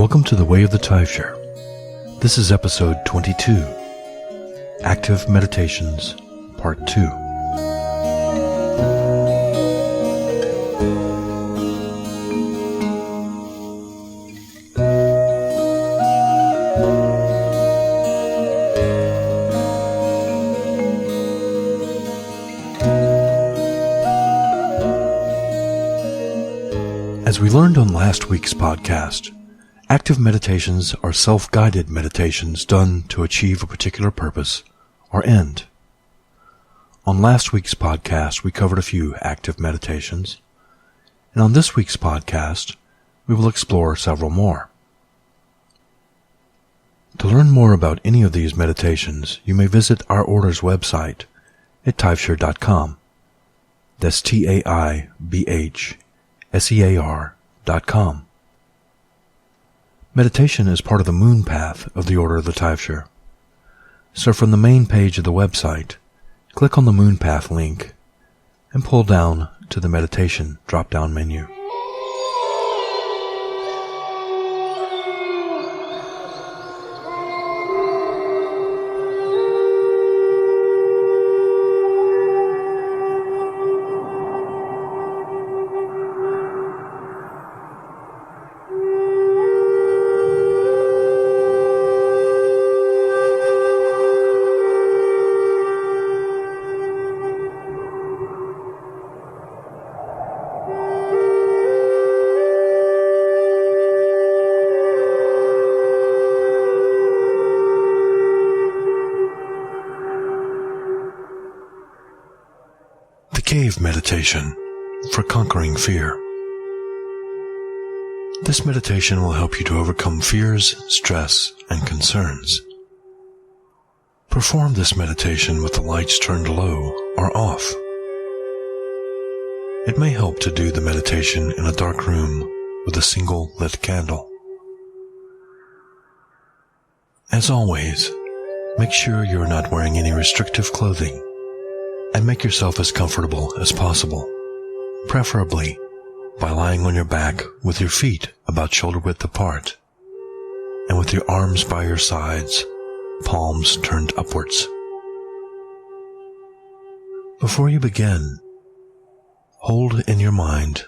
Welcome to the Way of the Taibhsear. This is episode 22, Active Meditations, Part 2. As we learned on last week's podcast, active meditations are self-guided meditations done to achieve a particular purpose or end. On last week's podcast, we covered a few active meditations, and on this week's podcast, we will explore several more. To learn more about any of these meditations, you may visit our order's website at taibhsear.com. That's taibhsear.com. Meditation is part of the moon path of the Order of the Taibhsear. So from the main page of the website, click on the moon path link and pull down to the meditation drop-down menu. Cave meditation for conquering fear. This meditation will help you to overcome fears, stress, and concerns. Perform this meditation with the lights turned low or off. It may help to do the meditation in a dark room with a single lit candle. As always, make sure you are not wearing any restrictive clothing, and make yourself as comfortable as possible, preferably by lying on your back with your feet about shoulder width apart and with your arms by your sides, palms turned upwards. Before you begin, hold in your mind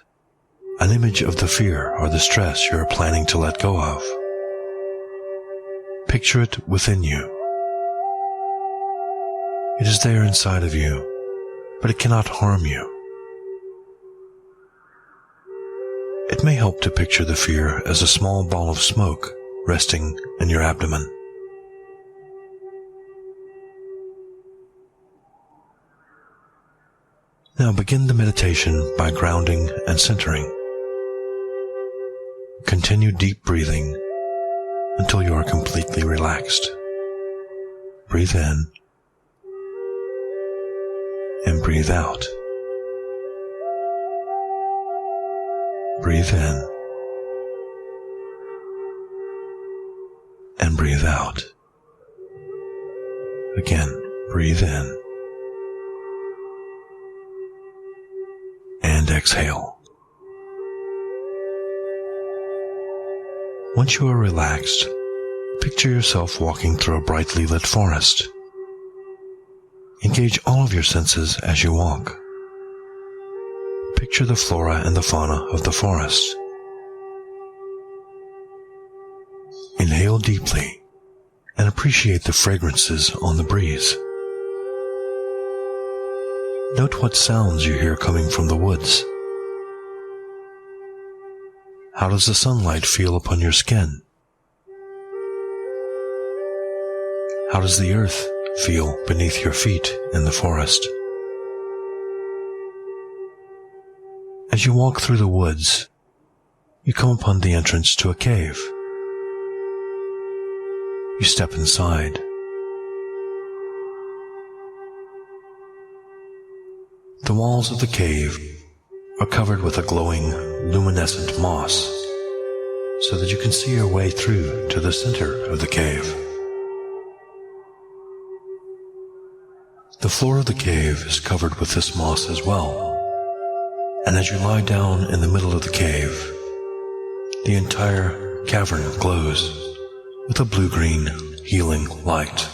an image of the fear or the stress you are planning to let go of. Picture it within you. It is there inside of you, but it cannot harm you. It may help to picture the fear as a small ball of smoke resting in your abdomen. Now begin the meditation by grounding and centering. Continue deep breathing until you are completely relaxed. Breathe in and breathe out. Breathe in and breathe out. Again, breathe in and exhale. Once you are relaxed, picture yourself walking through a brightly lit forest. Engage all of your senses as you walk. Picture the flora and the fauna of the forest. Inhale deeply and appreciate the fragrances on the breeze. Note what sounds you hear coming from the woods. How does the sunlight feel upon your skin? How does the earth feel beneath your feet in the forest? As you walk through the woods, you come upon the entrance to a cave. You step inside. The walls of the cave are covered with a glowing, luminescent moss, so that you can see your way through to the center of the cave. The floor of the cave is covered with this moss as well, and as you lie down in the middle of the cave, the entire cavern glows with a blue-green healing light.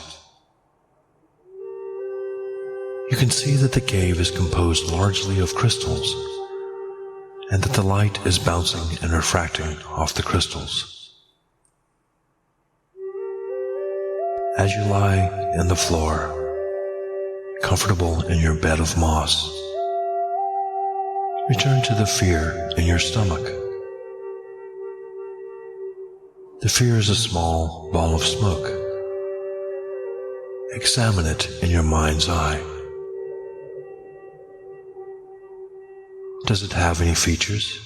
You can see that the cave is composed largely of crystals, and that the light is bouncing and refracting off the crystals. As you lie in the floor, comfortable in your bed of moss, return to the fear in your stomach. The fear is a small ball of smoke. Examine it in your mind's eye. Does it have any features?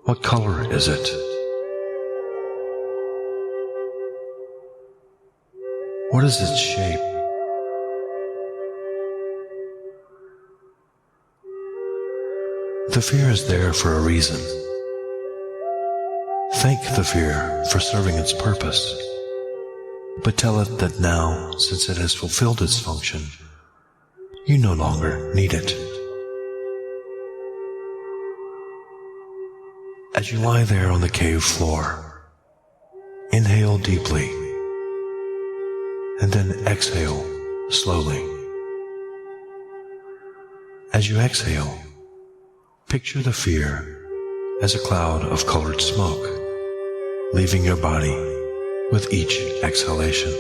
What color is it? What is its shape? The fear is there for a reason. Thank the fear for serving its purpose, but tell it that now, since it has fulfilled its function, you no longer need it. As you lie there on the cave floor, inhale deeply, and then exhale slowly. As you exhale, picture the fear as a cloud of colored smoke, leaving your body with each exhalation.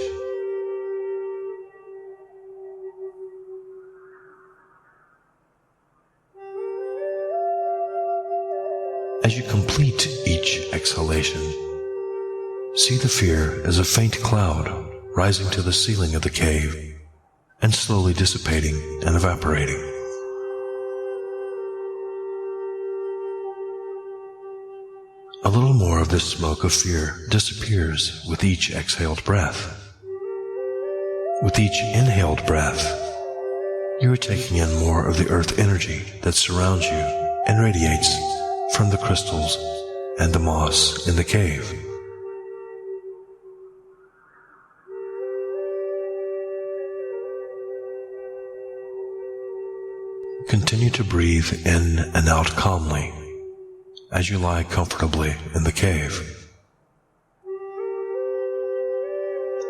As you complete each exhalation, see the fear as a faint cloud rising to the ceiling of the cave and slowly dissipating and evaporating. A little more of this smoke of fear disappears with each exhaled breath. With each inhaled breath, you are taking in more of the earth energy that surrounds you and radiates from the crystals and the moss in the cave. Continue to breathe in and out calmly as you lie comfortably in the cave.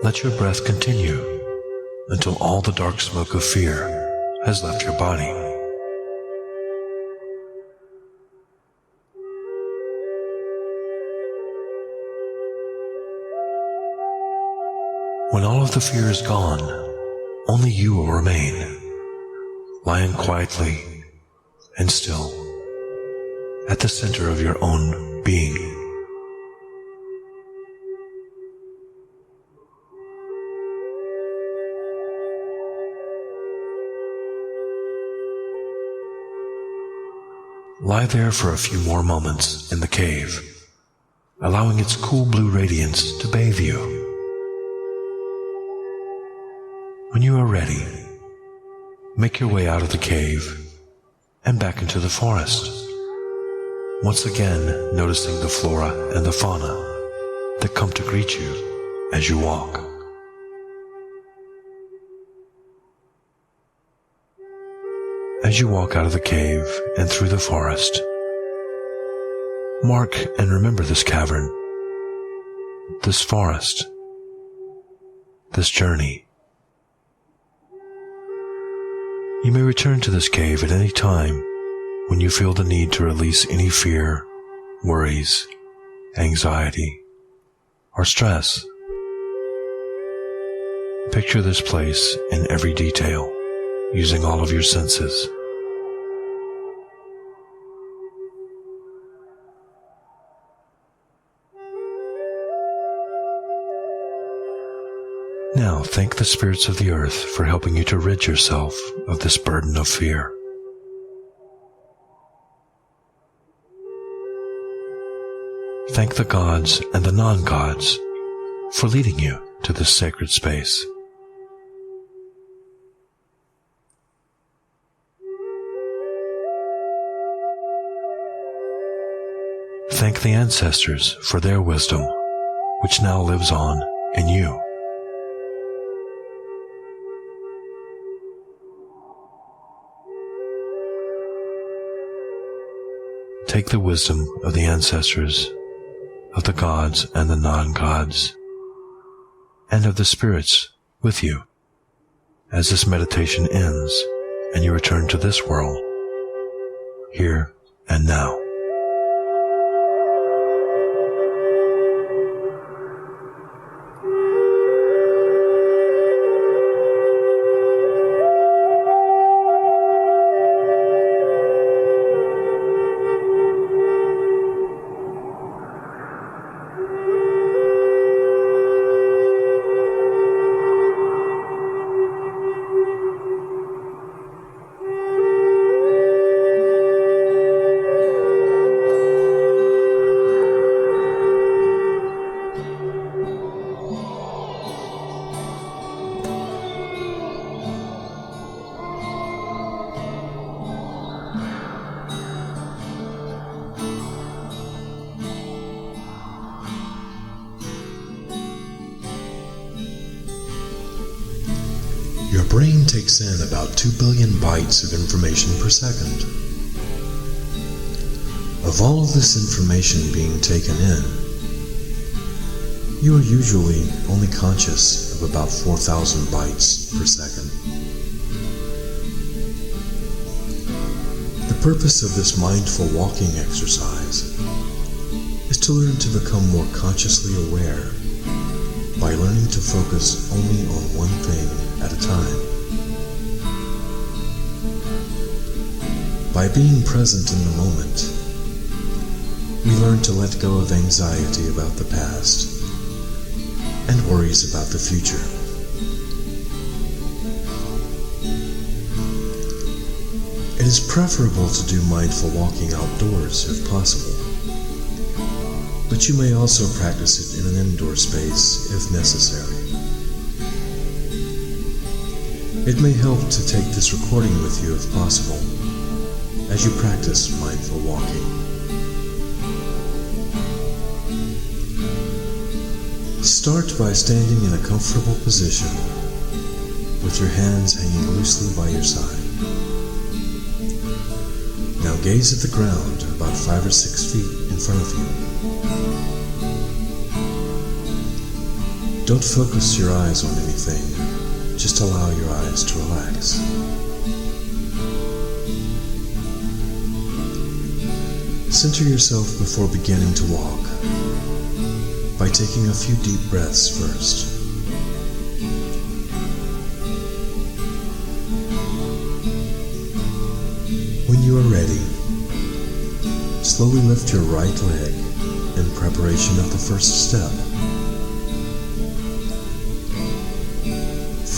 Let your breath continue until all the dark smoke of fear has left your body. When all of the fear is gone, only you will remain, lying quietly and still at the center of your own being. Lie there for a few more moments in the cave, allowing its cool blue radiance to bathe you. When you are ready, make your way out of the cave and back into the forest, once again noticing the flora and the fauna that come to greet you as you walk. As you walk out of the cave and through the forest, mark and remember this cavern, this forest, this journey. You may return to this cave at any time when you feel the need to release any fear, worries, anxiety, or stress. Picture this place in every detail, using all of your senses. Now thank the spirits of the earth for helping you to rid yourself of this burden of fear. Thank the gods and the non-gods for leading you to this sacred space. Thank the ancestors for their wisdom, which now lives on in you. Take the wisdom of the ancestors, of the gods and the non-gods, and of the spirits with you as this meditation ends and you return to this world, here and now. Your brain takes in about 2 billion bytes of information per second. Of all of this information being taken in, you are usually only conscious of about 4,000 bytes per second. The purpose of this mindful walking exercise is to learn to become more consciously aware by learning to focus only on one thing at a time. By being present in the moment, we learn to let go of anxiety about the past and worries about the future. It is preferable to do mindful walking outdoors if possible, but you may also practice it in an indoor space if necessary. It may help to take this recording with you if possible, as you practice mindful walking. Start by standing in a comfortable position with your hands hanging loosely by your side. Now gaze at the ground about 5 or 6 feet in front of you. Don't focus your eyes on anything, just allow your eyes to relax. Center yourself before beginning to walk by taking a few deep breaths first. When you are ready, slowly lift your right leg in preparation of the first step.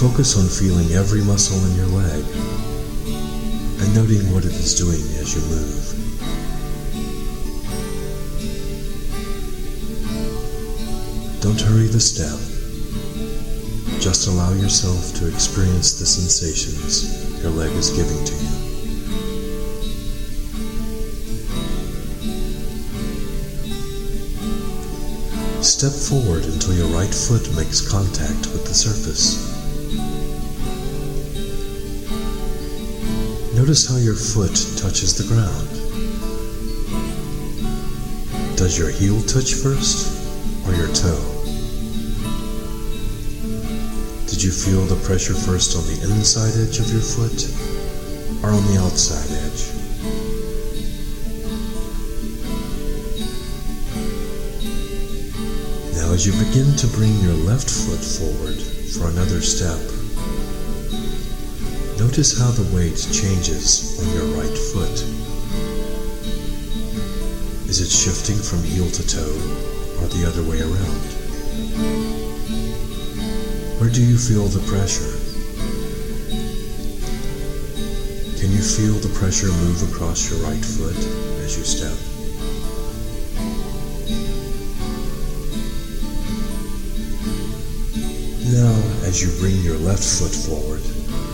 Focus on feeling every muscle in your leg and noting what it is doing as you move. Don't hurry the step. Just allow yourself to experience the sensations your leg is giving to you. Step forward until your right foot makes contact with the surface. Notice how your foot touches the ground. Does your heel touch first, or your toe? Did you feel the pressure first on the inside edge of your foot, or on the outside edge? Now as you begin to bring your left foot forward for another step, notice how the weight changes on your right foot. Is it shifting from heel to toe, or the other way around? Where do you feel the pressure? Can you feel the pressure move across your right foot as you step? Now, as you bring your left foot forward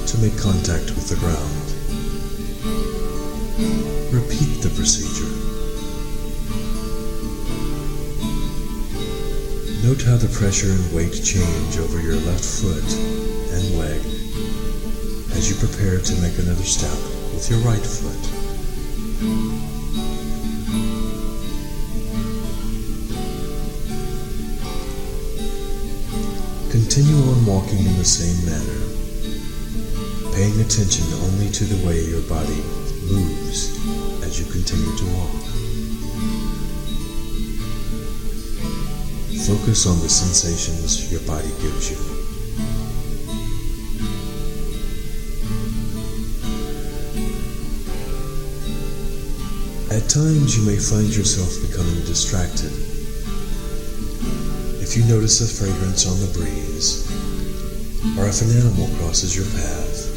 to make contact with the ground, repeat the procedure. Note how the pressure and weight change over your left foot and leg as you prepare to make another step with your right foot. Continue on walking in the same manner, paying attention only to the way your body moves as you continue to walk. Focus on the sensations your body gives you. At times you may find yourself becoming distracted. If you notice a fragrance on the breeze, or if an animal crosses your path,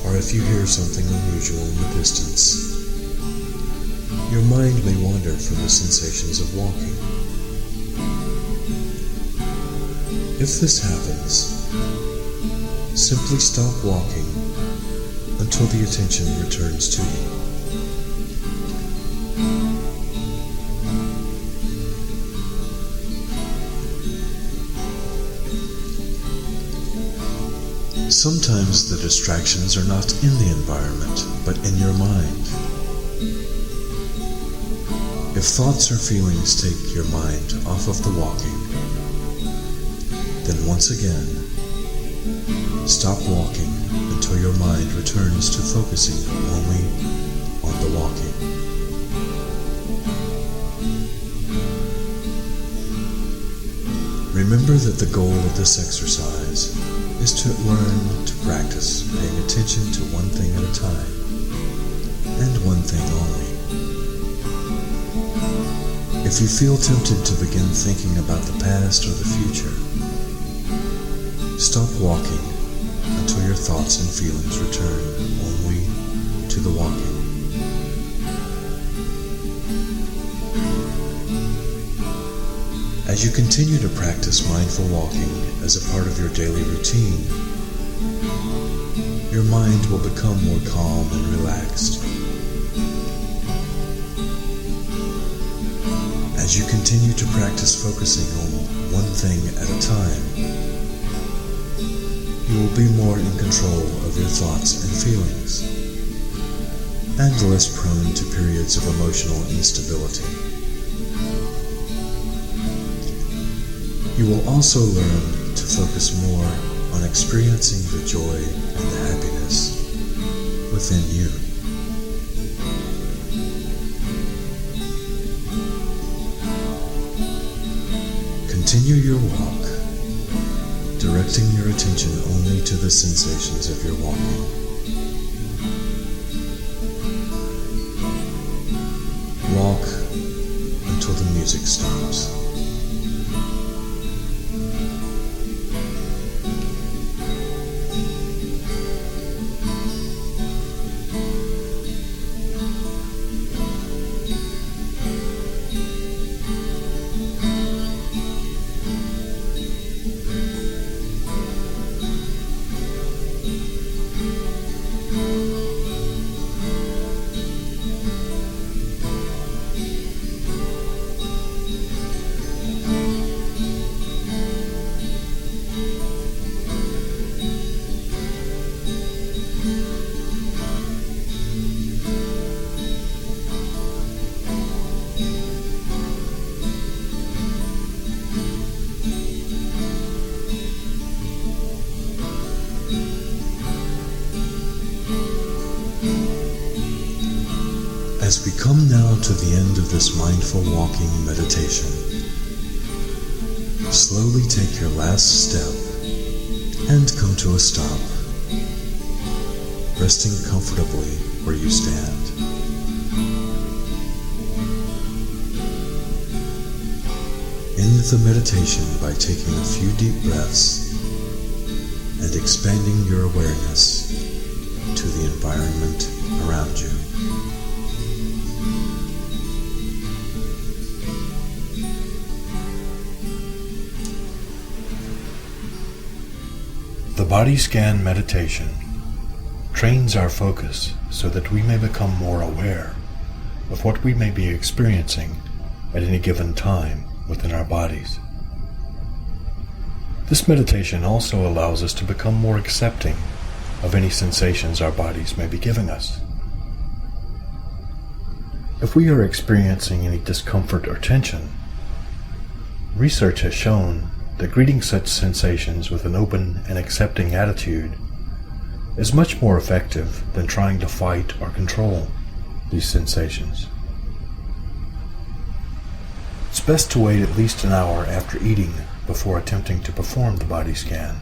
or if you hear something unusual in the distance, your mind may wander from the sensations of walking. If this happens, simply stop walking until the attention returns to you. Sometimes the distractions are not in the environment, but in your mind. If thoughts or feelings take your mind off of the walking, then once again, stop walking until your mind returns to focusing only on the walking. Remember that the goal of this exercise is to learn to practice paying attention to one thing at a time, and one thing only. If you feel tempted to begin thinking about the past or the future, stop walking until your thoughts and feelings return only to the walking. As you continue to practice mindful walking as a part of your daily routine, your mind will become more calm and relaxed. As you continue to practice focusing on one thing at a time, you will be more in control of your thoughts and feelings, and less prone to periods of emotional instability. You will also learn to focus more on experiencing the joy and the happiness within you. Continue your walk, directing your attention only to the sensations of your walking. Walk until the music stops. As we come now to the end of this mindful walking meditation, slowly take your last step and come to a stop, resting comfortably where you stand. End the meditation by taking a few deep breaths and expanding your awareness to the environment around you. The body scan meditation trains our focus so that we may become more aware of what we may be experiencing at any given time within our bodies. This meditation also allows us to become more accepting of any sensations our bodies may be giving us. If we are experiencing any discomfort or tension, research has shown that greeting such sensations with an open and accepting attitude is much more effective than trying to fight or control these sensations. It's best to wait at least an hour after eating before attempting to perform the body scan.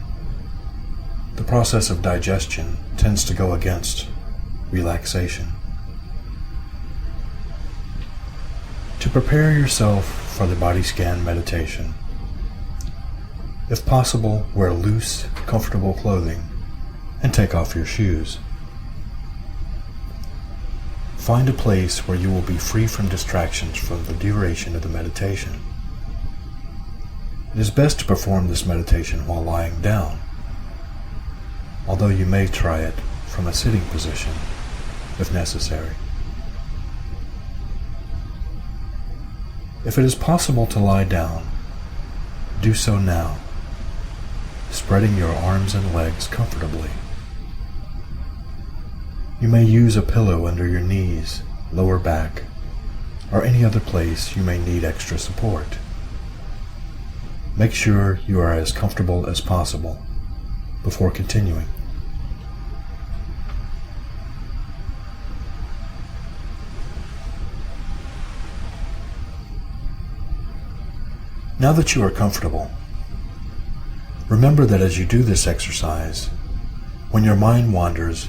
The process of digestion tends to go against relaxation. To prepare yourself for the body scan meditation, if possible, wear loose, comfortable clothing and take off your shoes. Find a place where you will be free from distractions from the duration of the meditation. It is best to perform this meditation while lying down, although you may try it from a sitting position if necessary. If it is possible to lie down, do so now, spreading your arms and legs comfortably. You may use a pillow under your knees, lower back, or any other place you may need extra support. Make sure you are as comfortable as possible before continuing. Now that you are comfortable, remember that as you do this exercise, when your mind wanders,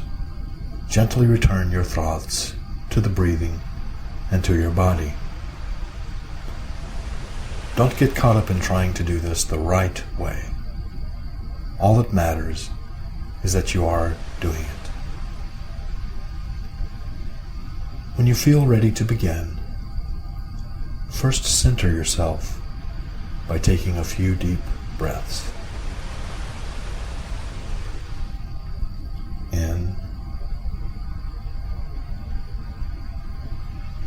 gently return your thoughts to the breathing and to your body. Don't get caught up in trying to do this the right way. All that matters is that you are doing it. When you feel ready to begin, first center yourself by taking a few deep breaths. In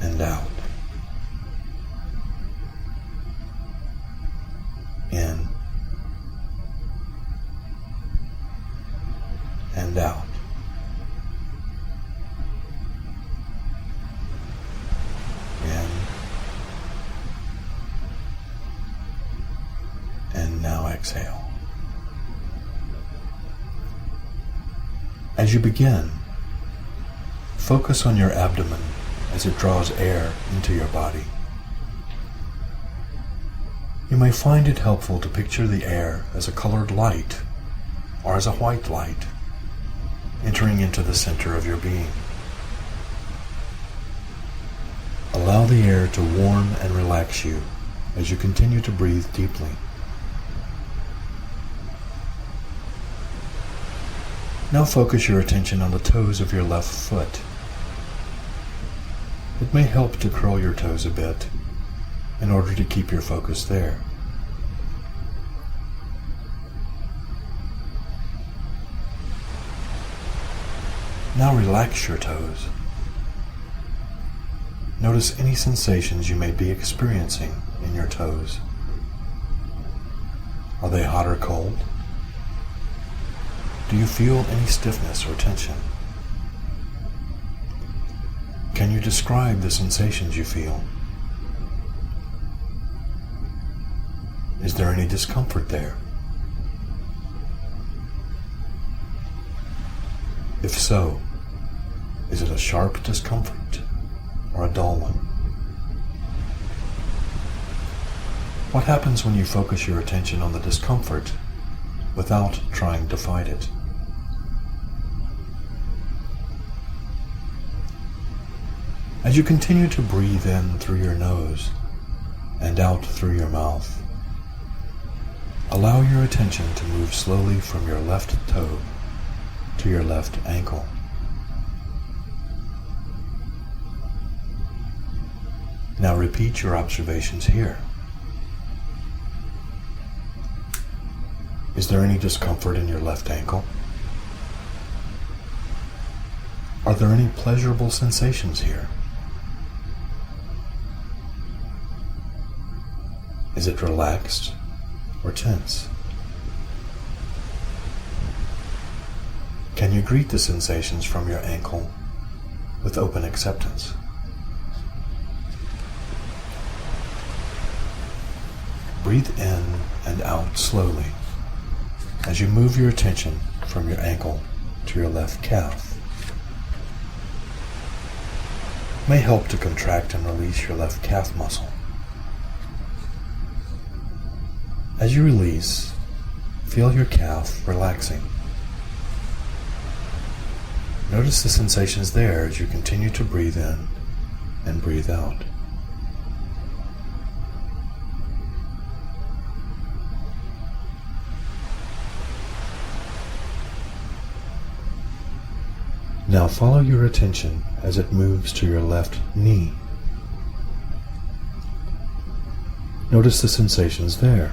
and out. In and out. In and now exhale. As you begin, focus on your abdomen as it draws air into your body. You may find it helpful to picture the air as a colored light or as a white light entering into the center of your being. Allow the air to warm and relax you as you continue to breathe deeply. Now focus your attention on the toes of your left foot. It may help to curl your toes a bit in order to keep your focus there. Now relax your toes. Notice any sensations you may be experiencing in your toes. Are they hot or cold? Do you feel any stiffness or tension? Can you describe the sensations you feel? Is there any discomfort there? If so, is it a sharp discomfort or a dull one? What happens when you focus your attention on the discomfort without trying to fight it? As you continue to breathe in through your nose and out through your mouth, allow your attention to move slowly from your left toe to your left ankle. Now repeat your observations here. Is there any discomfort in your left ankle? Are there any pleasurable sensations here? Is it relaxed or tense? Can you greet the sensations from your ankle with open acceptance? Breathe in and out slowly as you move your attention from your ankle to your left calf. It may help to contract and release your left calf muscle. As you release, feel your calf relaxing. Notice the sensations there as you continue to breathe in and breathe out. Now follow your attention as it moves to your left knee. Notice the sensations there.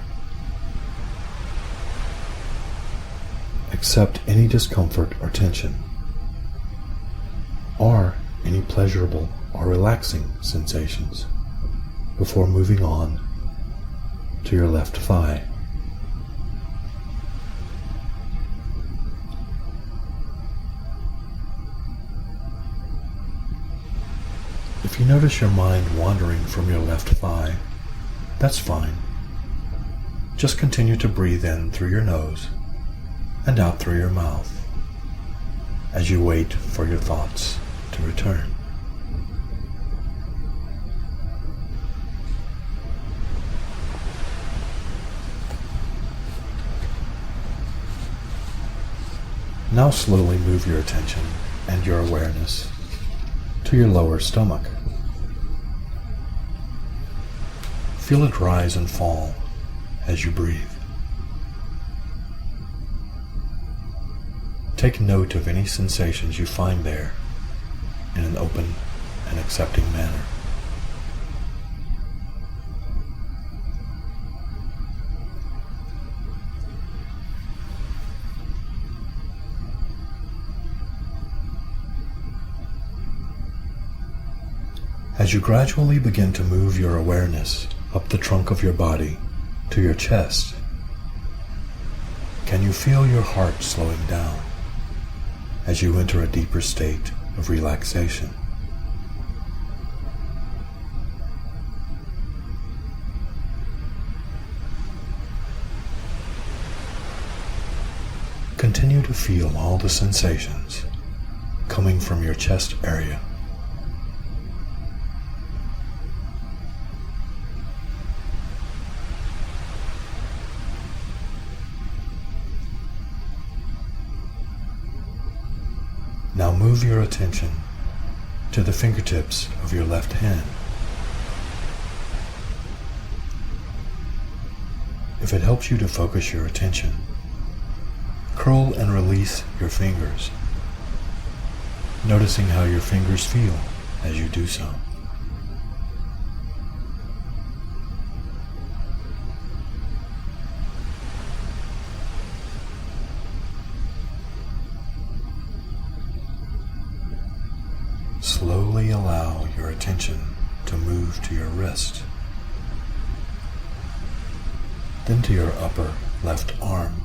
Accept any discomfort or tension, or any pleasurable or relaxing sensations before moving on to your left thigh. If you notice your mind wandering from your left thigh, that's fine. Just continue to breathe in through your nose and out through your mouth as you wait for your thoughts to return. Now slowly move your attention and your awareness to your lower stomach. Feel it rise and fall as you breathe. Take note of any sensations you find there in an open and accepting manner. As you gradually begin to move your awareness up the trunk of your body to your chest, can you feel your heart slowing down as you enter a deeper state of relaxation? Continue to feel all the sensations coming from your chest area. Now move your attention to the fingertips of your left hand. If it helps you to focus your attention, curl and release your fingers, noticing how your fingers feel as you do so. Slowly allow your attention to move to your wrist, then to your upper left arm,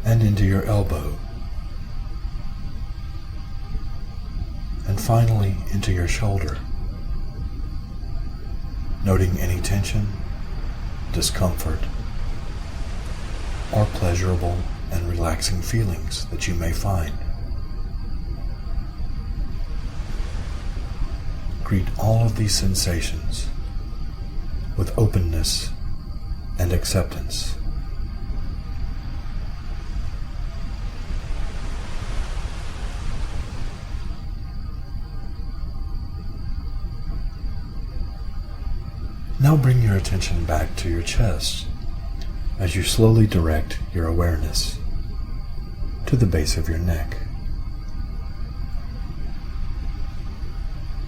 and into your elbow, and finally into your shoulder, noting any tension, discomfort, or pleasurable and relaxing feelings that you may find. Greet all of these sensations with openness and acceptance. Now bring your attention back to your chest as you slowly direct your awareness to the base of your neck.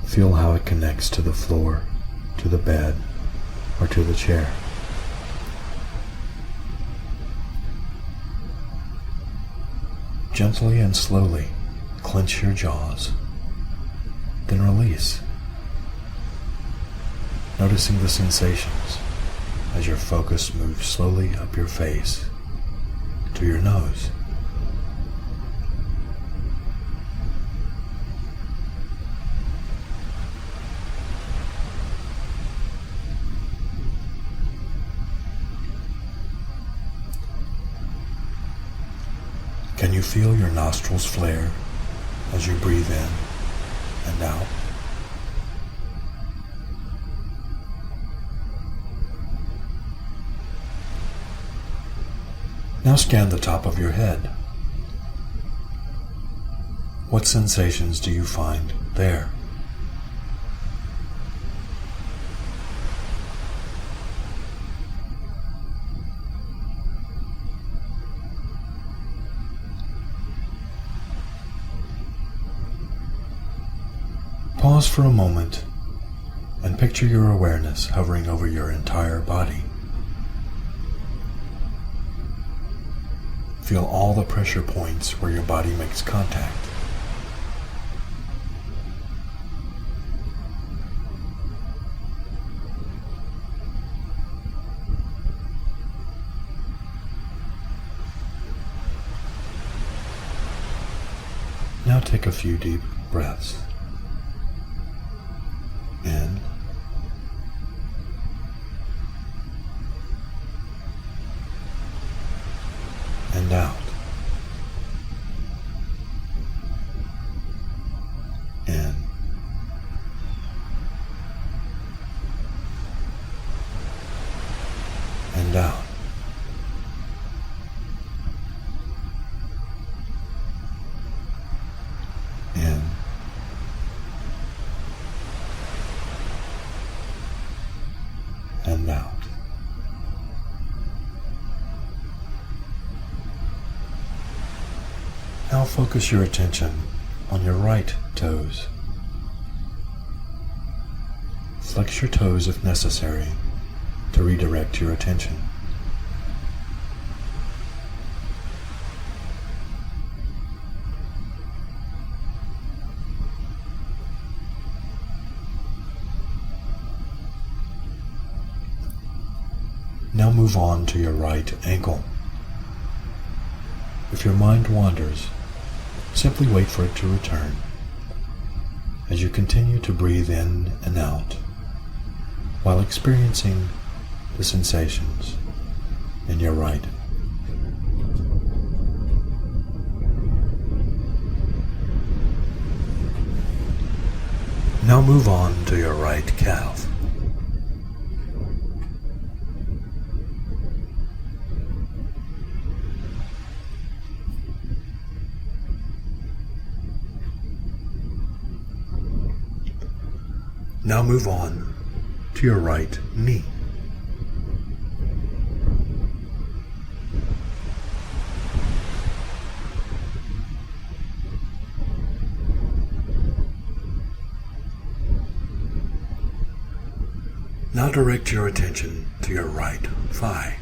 Feel how it connects to the floor, to the bed, or to the chair. Gently and slowly clench your jaws, then release, noticing the sensations as your focus moves slowly up your face to your nose. you feel your nostrils flare as you breathe in and out? Now scan the top of your head. What sensations do you find there? Pause for a moment and picture your awareness hovering over your entire body. Feel all the pressure points where your body makes contact. Now take a few deep breaths. In and out. In and out. In and out. Now focus your attention on your right toes. Flex your toes if necessary to redirect your attention. Now move on to your right ankle. If your mind wanders, simply wait for it to return as you continue to breathe in and out while experiencing the sensations in your right. Now move on to your right calf. Now move on to your right knee. Now direct your attention to your right thigh.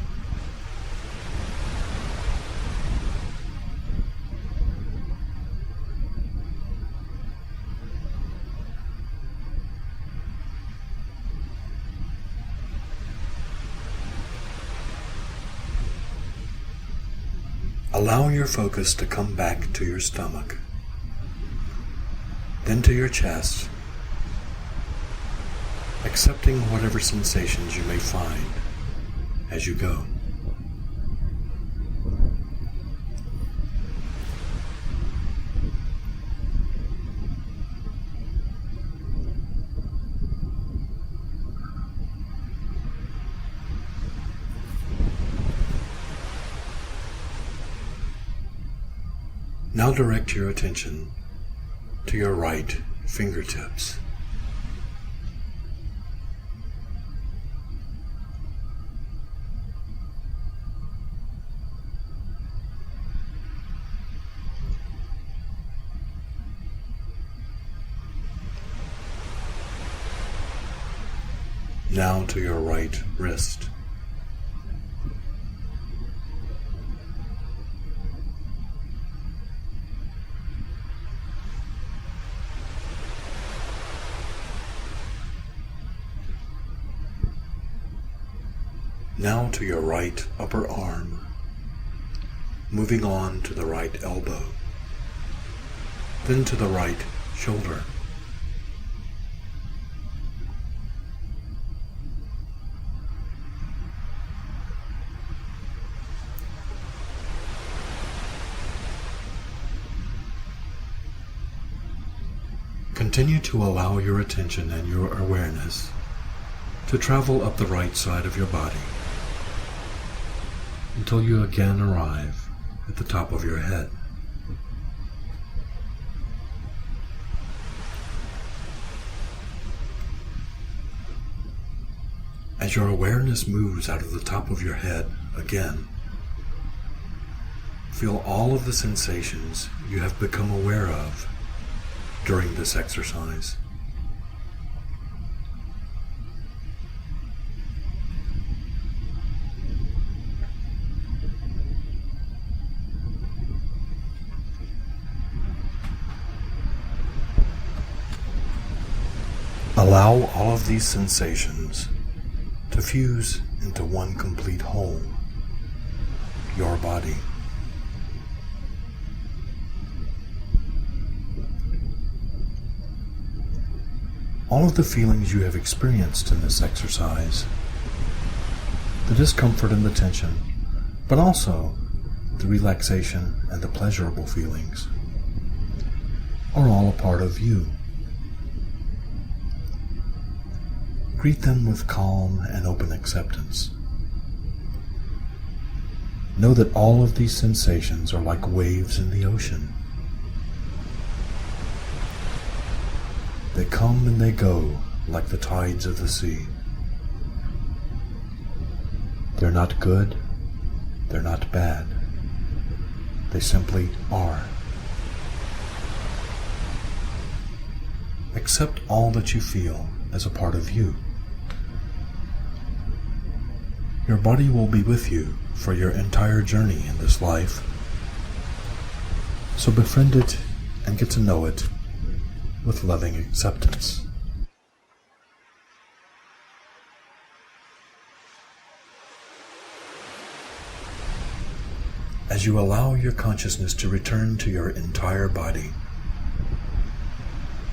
Allow your focus to come back to your stomach, then to your chest, accepting whatever sensations you may find as you go. Now direct your attention to your right fingertips. Now to your right wrist. Now to your right upper arm, moving on to the right elbow, then to the right shoulder. Continue to allow your attention and your awareness to travel up the right side of your body until you again arrive at the top of your head. As your awareness moves out of the top of your head again, feel all of the sensations you have become aware of during this exercise. Allow all of these sensations to fuse into one complete whole, your body. All of the feelings you have experienced in this exercise, the discomfort and the tension, but also the relaxation and the pleasurable feelings, are all a part of you. Greet them with calm and open acceptance. Know that all of these sensations are like waves in the ocean. They come and they go like the tides of the sea. They're not good, they're not bad. They simply are. Accept all that you feel as a part of you. Your body will be with you for your entire journey in this life. So befriend it and get to know it with loving acceptance. As you allow your consciousness to return to your entire body,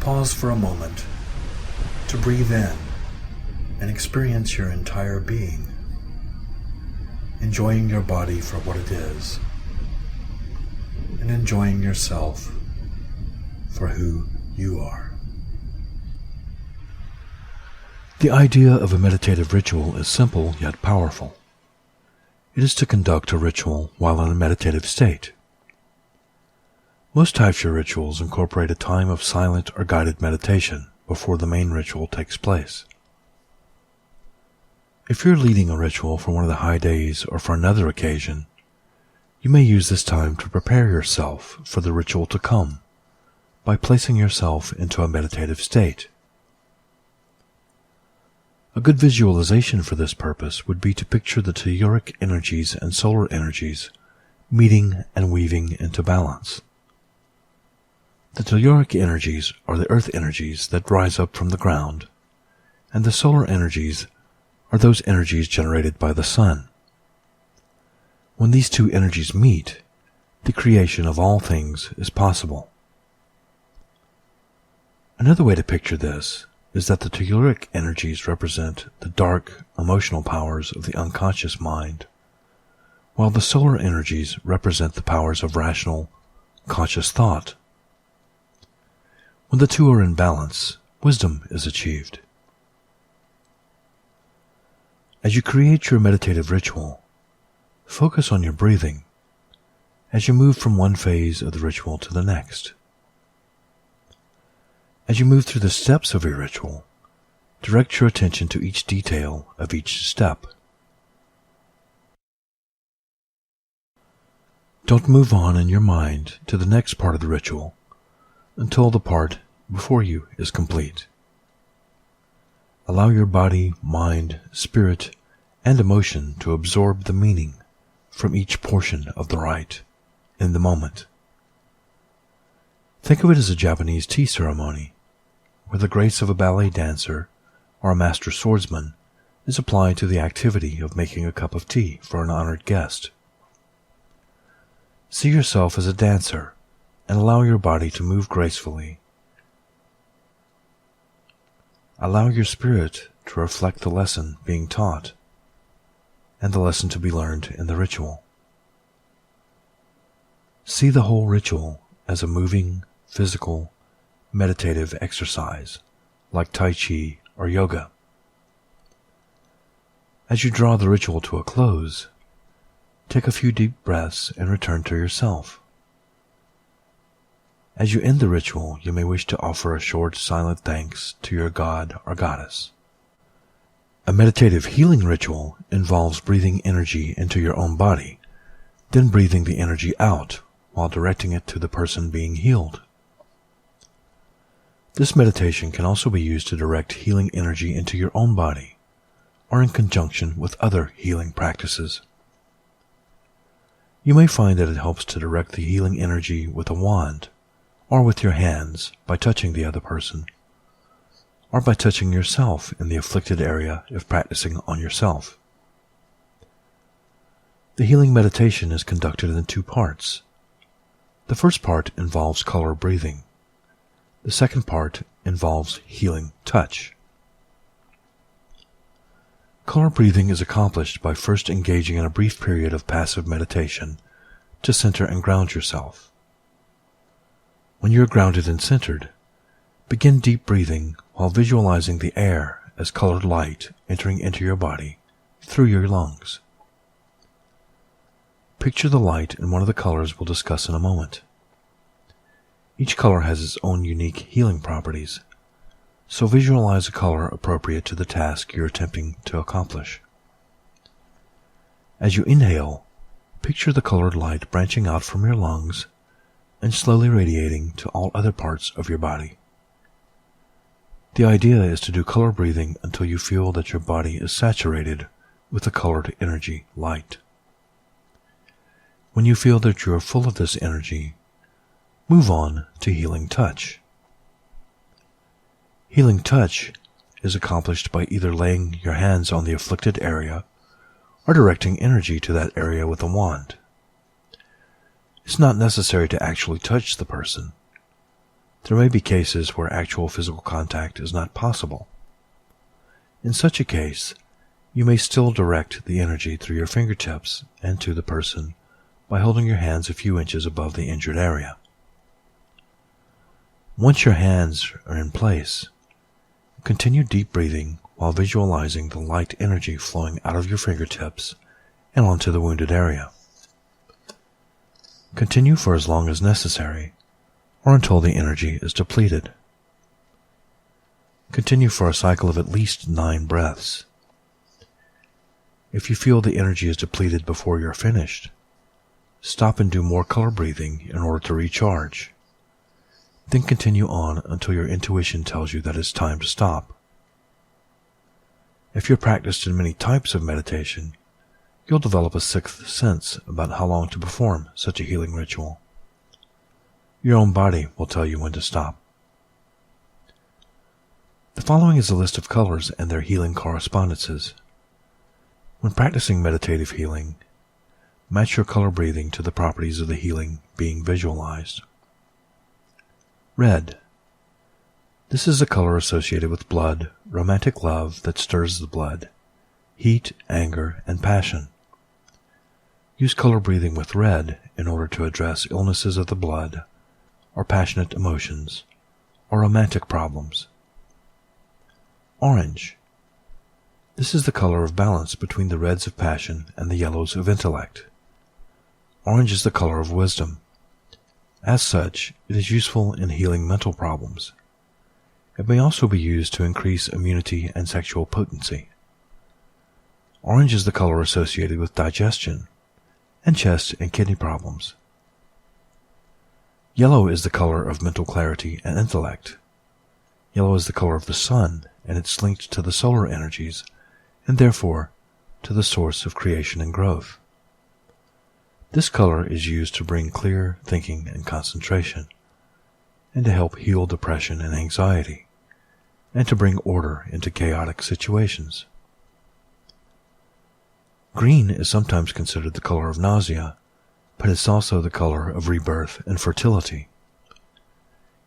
pause for a moment to breathe in and experience your entire being, enjoying your body for what it is, and enjoying yourself for who you are. The idea of a meditative ritual is simple yet powerful. It is to conduct a ritual while in a meditative state. Most Taibhsear rituals incorporate a time of silent or guided meditation before the main ritual takes place. If you're leading a ritual for one of the high days or for another occasion, you may use this time to prepare yourself for the ritual to come by placing yourself into a meditative state. A good visualization for this purpose would be to picture the telluric energies and solar energies meeting and weaving into balance. The telluric energies are the earth energies that rise up from the ground, and the solar energies are those energies generated by the sun. When these two energies meet, the creation of all things is possible. Another way to picture this is that the telluric energies represent the dark, emotional powers of the unconscious mind, while the solar energies represent the powers of rational, conscious thought. When the two are in balance, wisdom is achieved. As you create your meditative ritual, focus on your breathing as you move from one phase of the ritual to the next. As you move through the steps of your ritual, direct your attention to each detail of each step. Don't move on in your mind to the next part of the ritual until the part before you is complete. Allow your body, mind, spirit, and emotion to absorb the meaning from each portion of the rite in the moment. Think of it as a Japanese tea ceremony, where the grace of a ballet dancer or a master swordsman is applied to the activity of making a cup of tea for an honored guest. See yourself as a dancer and allow your body to move gracefully. Allow your spirit to reflect the lesson being taught and the lesson to be learned in the ritual. See the whole ritual as a moving, physical, meditative exercise, like Tai Chi or yoga. As you draw the ritual to a close, take a few deep breaths and return to yourself. As you end the ritual, you may wish to offer a short, silent thanks to your god or goddess. A meditative healing ritual involves breathing energy into your own body, then breathing the energy out while directing it to the person being healed. This meditation can also be used to direct healing energy into your own body, or in conjunction with other healing practices. You may find that it helps to direct the healing energy with a wand, or with your hands by touching the other person, or by touching yourself in the afflicted area if practicing on yourself. The healing meditation is conducted in 2 parts. The first part involves color breathing. The second part involves healing touch. Color breathing is accomplished by first engaging in a brief period of passive meditation to center and ground yourself. When you are grounded and centered, begin deep breathing while visualizing the air as colored light entering into your body through your lungs. Picture the light in one of the colors we'll discuss in a moment. Each color has its own unique healing properties, so visualize a color appropriate to the task you're attempting to accomplish. As you inhale, picture the colored light branching out from your lungs and slowly radiating to all other parts of your body. The idea is to do color breathing until you feel that your body is saturated with the colored energy light. When you feel that you are full of this energy, move on to healing touch. Healing touch is accomplished by either laying your hands on the afflicted area or directing energy to that area with a wand. It's not necessary to actually touch the person. There may be cases where actual physical contact is not possible. In such a case, you may still direct the energy through your fingertips and to the person by holding your hands a few inches above the injured area. Once your hands are in place, continue deep breathing while visualizing the light energy flowing out of your fingertips and onto the wounded area. Continue for as long as necessary, or until the energy is depleted. Continue for a cycle of at least 9 breaths. If you feel the energy is depleted before you're finished, stop and do more color breathing in order to recharge. Then continue on until your intuition tells you that it's time to stop. If you're practiced in many types of meditation, you'll develop a 6th sense about how long to perform such a healing ritual. Your own body will tell you when to stop. The following is a list of colors and their healing correspondences. When practicing meditative healing, match your color breathing to the properties of the healing being visualized. Red. This is a color associated with blood, romantic love that stirs the blood, heat, anger, and passion. Use color breathing with red in order to address illnesses of the blood, or passionate emotions, or romantic problems. Orange. This is the color of balance between the reds of passion and the yellows of intellect. Orange is the color of wisdom. As such, it is useful in healing mental problems. It may also be used to increase immunity and sexual potency. Orange is the color associated with digestion and chest and kidney problems. Yellow is the color of mental clarity and intellect. Yellow is the color of the sun, and it's linked to the solar energies, and therefore to the source of creation and growth. This color is used to bring clear thinking and concentration, and to help heal depression and anxiety, and to bring order into chaotic situations. Green is sometimes considered the color of nausea, but it's also the color of rebirth and fertility.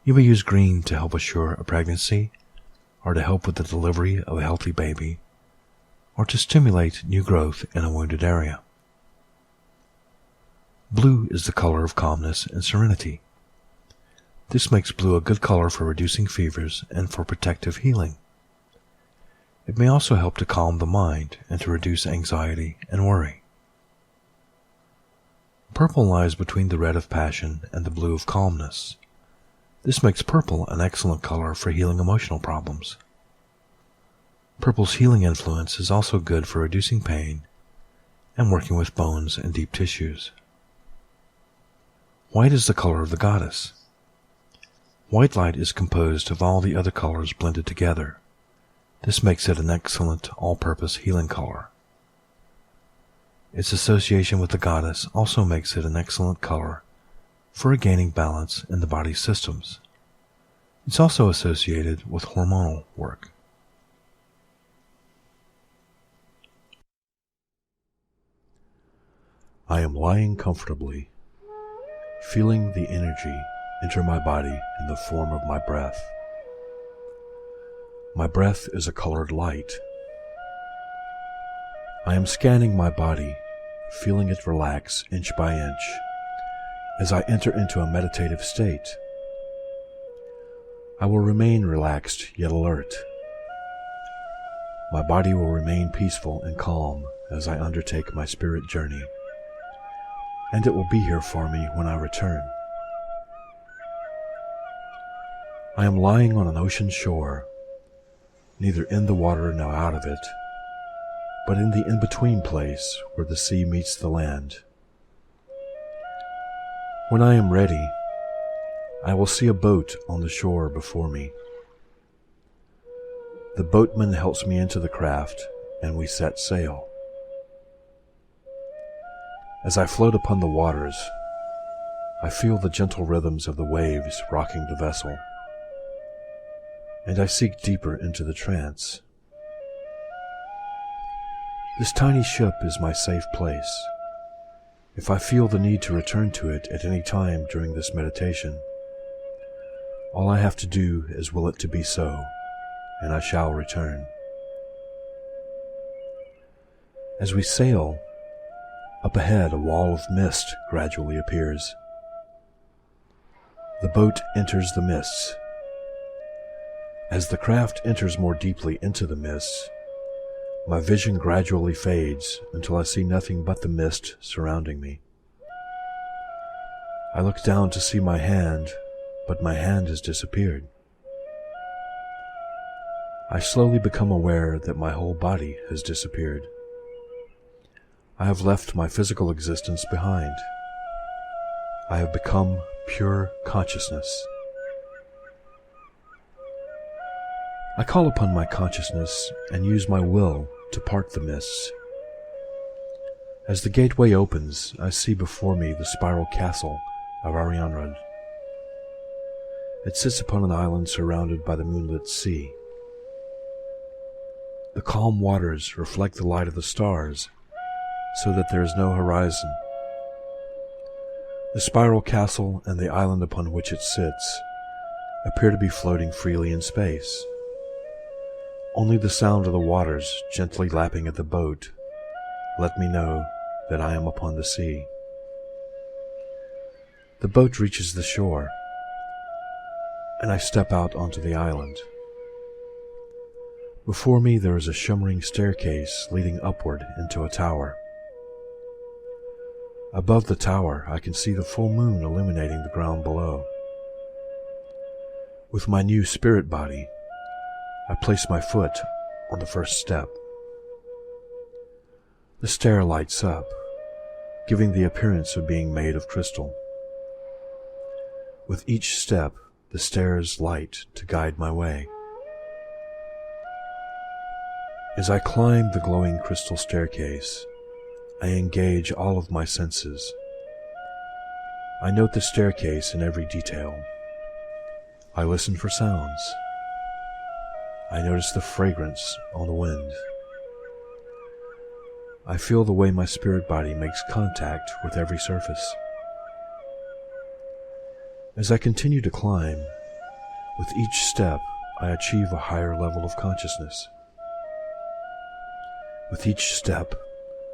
You may use green to help assure a pregnancy, or to help with the delivery of a healthy baby, or to stimulate new growth in a wounded area. Blue is the color of calmness and serenity. This makes blue a good color for reducing fevers and for protective healing. It may also help to calm the mind and to reduce anxiety and worry. Purple lies between the red of passion and the blue of calmness. This makes purple an excellent color for healing emotional problems. Purple's healing influence is also good for reducing pain and working with bones and deep tissues. White is the color of the goddess. White light is composed of all the other colors blended together. This makes it an excellent all-purpose healing color. Its association with the goddess also makes it an excellent color for regaining balance in the body's systems. It's also associated with hormonal work. I am lying comfortably, feeling the energy enter my body in the form of my breath. My breath is a colored light. I am scanning my body, feeling it relax inch by inch as I enter into a meditative state. I will remain relaxed yet alert. My body will remain peaceful and calm as I undertake my spirit journey, and it will be here for me when I return. I am lying on an ocean shore, neither in the water nor out of it, but in the in-between place where the sea meets the land. When I am ready, I will see a boat on the shore before me. The boatman helps me into the craft, and we set sail. As I float upon the waters, I feel the gentle rhythms of the waves rocking the vessel, and I sink deeper into the trance. This tiny ship is my safe place. If I feel the need to return to it at any time during this meditation, all I have to do is will it to be so, and I shall return. As we sail, up ahead a wall of mist gradually appears. The boat enters the mists. As the craft enters more deeply into the mists, my vision gradually fades until I see nothing but the mist surrounding me. I look down to see my hand, but my hand has disappeared. I slowly become aware that my whole body has disappeared. I have left my physical existence behind. I have become pure consciousness. I call upon my consciousness and use my will to part the mists. As the gateway opens, I see before me the spiral castle of Arianrhod. It sits upon an island surrounded by the moonlit sea. The calm waters reflect the light of the stars so that there is no horizon. The spiral castle and the island upon which it sits appear to be floating freely in space. Only the sound of the waters gently lapping at the boat let me know that I am upon the sea. The boat reaches the shore, and I step out onto the island. Before me there is a shimmering staircase leading upward into a tower. Above the tower I can see the full moon illuminating the ground below. With my new spirit body, I place my foot on the first step. The stair lights up, giving the appearance of being made of crystal. With each step, the stairs light to guide my way. As I climb the glowing crystal staircase, I engage all of my senses. I note the staircase in every detail. I listen for sounds. I notice the fragrance on the wind. I feel the way my spirit body makes contact with every surface. As I continue to climb, with each step I achieve a higher level of consciousness. With each step,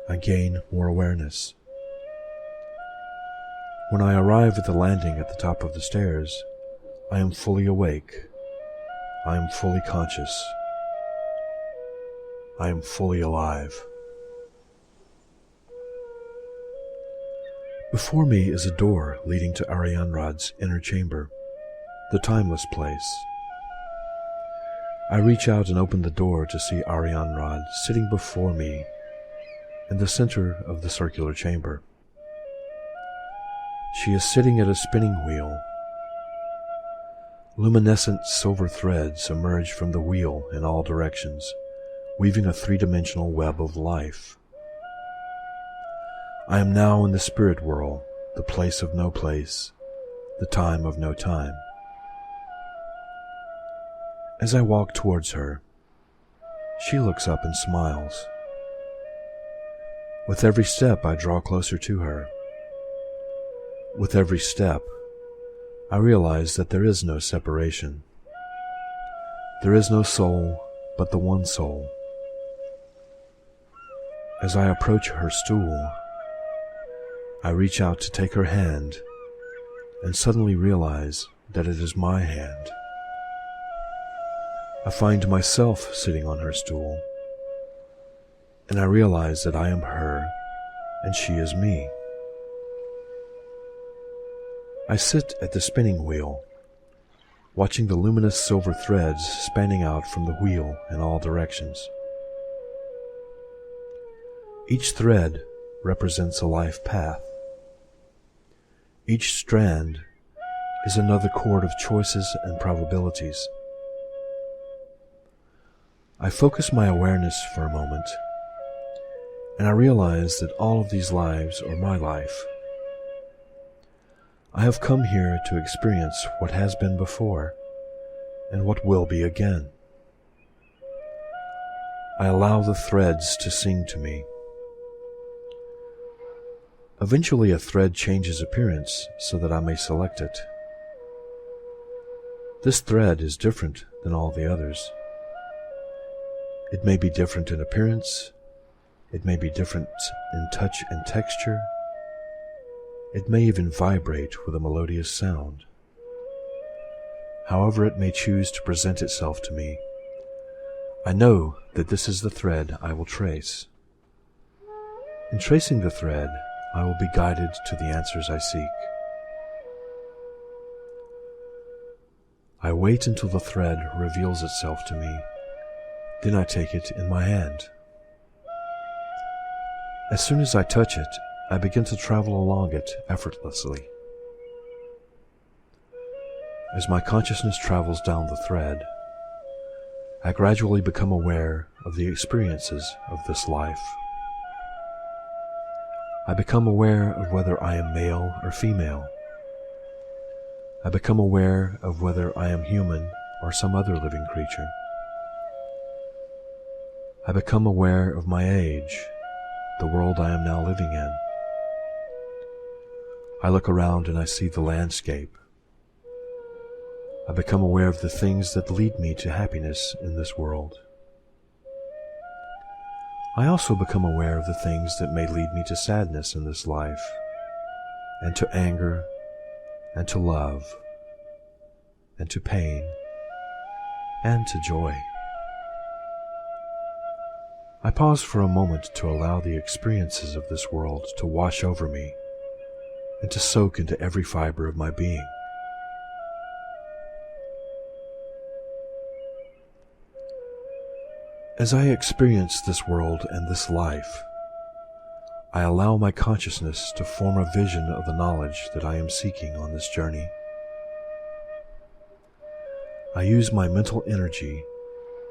I gain more awareness. When I arrive at the landing at the top of the stairs, I am fully awake. I am fully conscious. I am fully alive. Before me is a door leading to Arianrad's inner chamber, the timeless place. I reach out and open the door to see Arianrad sitting before me in the center of the circular chamber. She is sitting at a spinning wheel. Luminescent silver threads emerge from the wheel in all directions, weaving a three-dimensional web of life. I am now in the spirit world, the place of no place, the time of no time. As I walk towards her, she looks up and smiles. With every step, I draw closer to her. With every step, I realize that there is no separation. There is no soul but the one soul. As I approach her stool, I reach out to take her hand and suddenly realize that it is my hand. I find myself sitting on her stool, and I realize that I am her and she is me. I sit at the spinning wheel, watching the luminous silver threads spanning out from the wheel in all directions. Each thread represents a life path. Each strand is another chord of choices and probabilities. I focus my awareness for a moment, and I realize that all of these lives are my life. I have come here to experience what has been before and what will be again. I allow the threads to sing to me. Eventually, a thread changes appearance so that I may select it. This thread is different than all the others. It may be different in appearance. It may be different in touch and texture. It may even vibrate with a melodious sound. However it may choose to present itself to me, I know that this is the thread I will trace. In tracing the thread, I will be guided to the answers I seek. I wait until the thread reveals itself to me. Then I take it in my hand. As soon as I touch it, I begin to travel along it effortlessly. As my consciousness travels down the thread, I gradually become aware of the experiences of this life. I become aware of whether I am male or female. I become aware of whether I am human or some other living creature. I become aware of my age, the world I am now living in. I look around and I see the landscape. I become aware of the things that lead me to happiness in this world. I also become aware of the things that may lead me to sadness in this life, and to anger, and to love, and to pain, and to joy. I pause for a moment to allow the experiences of this world to wash over me and to soak into every fiber of my being. As I experience this world and this life, I allow my consciousness to form a vision of the knowledge that I am seeking on this journey. I use my mental energy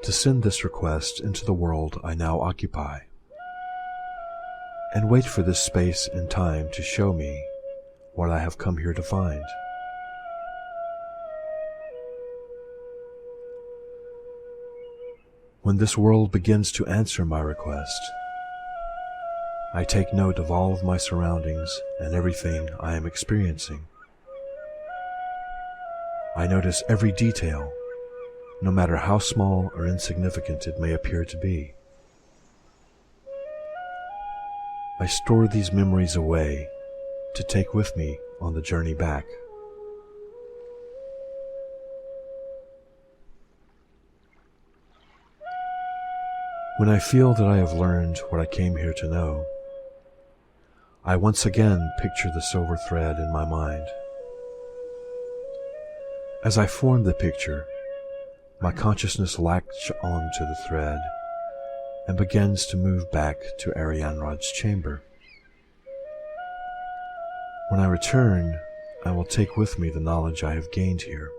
to send this request into the world I now occupy, and wait for this space and time to show me what I have come here to find. When this world begins to answer my request, I take note of all of my surroundings and everything I am experiencing. I notice every detail, no matter how small or insignificant it may appear to be. I store these memories away to take with me on the journey back. When I feel that I have learned what I came here to know, I once again picture the silver thread in my mind. As I form the picture, my consciousness latches onto the thread and begins to move back to Arianrod's chamber. When I return, I will take with me the knowledge I have gained here.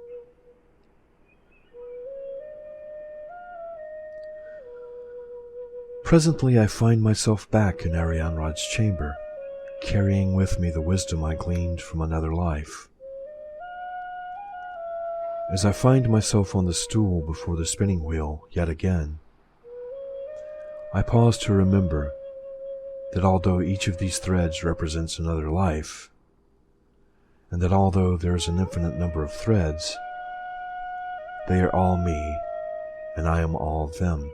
Presently I find myself back in Arianrod's chamber, carrying with me the wisdom I gleaned from another life. As I find myself on the stool before the spinning wheel yet again, I pause to remember that although each of these threads represents another life, and that although there is an infinite number of threads, they are all me, and I am all them.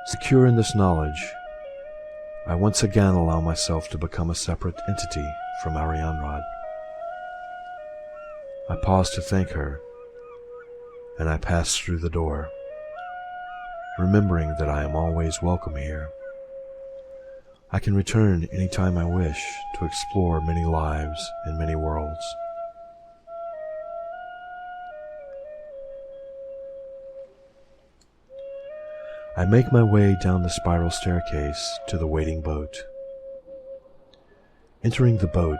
Secure in this knowledge, I once again allow myself to become a separate entity from Arianrod. I pause to thank her, and I pass through the door, remembering that I am always welcome here. I can return any time I wish to explore many lives and many worlds. I make my way down the spiral staircase to the waiting boat. Entering the boat,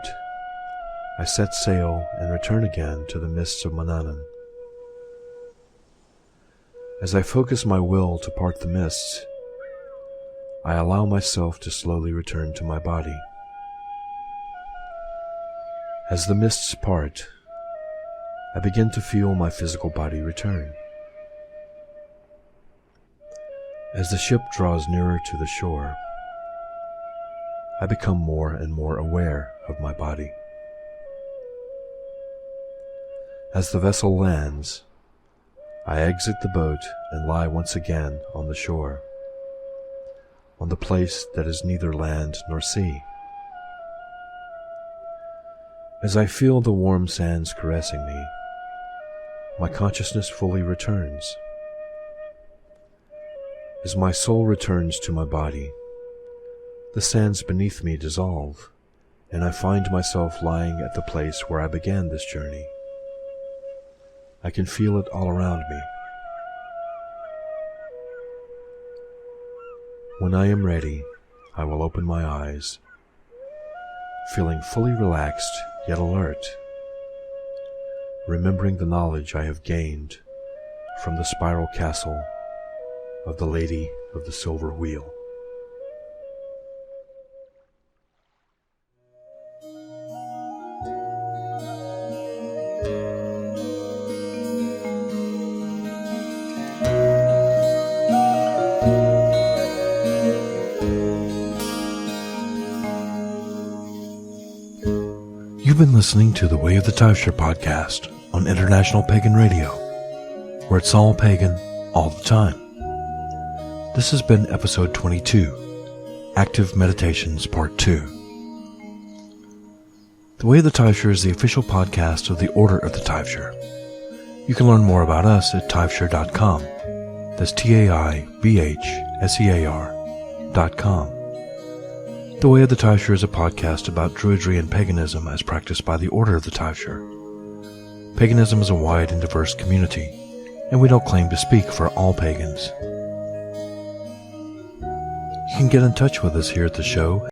I set sail and return again to the mists of Manannan. As I focus my will to part the mists, I allow myself to slowly return to my body. As the mists part, I begin to feel my physical body return. As the ship draws nearer to the shore, I become more and more aware of my body. As the vessel lands, I exit the boat and lie once again on the shore, on the place that is neither land nor sea. As I feel the warm sands caressing me, my consciousness fully returns. As my soul returns to my body, the sands beneath me dissolve, and I find myself lying at the place where I began this journey. I can feel it all around me. When I am ready, I will open my eyes, feeling fully relaxed yet alert, remembering the knowledge I have gained from the spiral castle of the Lady of the Silver Wheel. You've been listening to the Way of the Taibhsear podcast on International Pagan Radio, where it's all pagan all the time. This has been episode 22, Active Meditations Part 2. The Way of the Taibhsear is the official podcast of the Order of the Taibhsear. You can learn more about us at taibhsear.com. That's TAIBHSEAR.com. The Way of the Taibhsear is a podcast about Druidry and paganism as practiced by the Order of the Taibhsear. Paganism is a wide and diverse community, and we don't claim to speak for all pagans. You can get in touch with us here at the show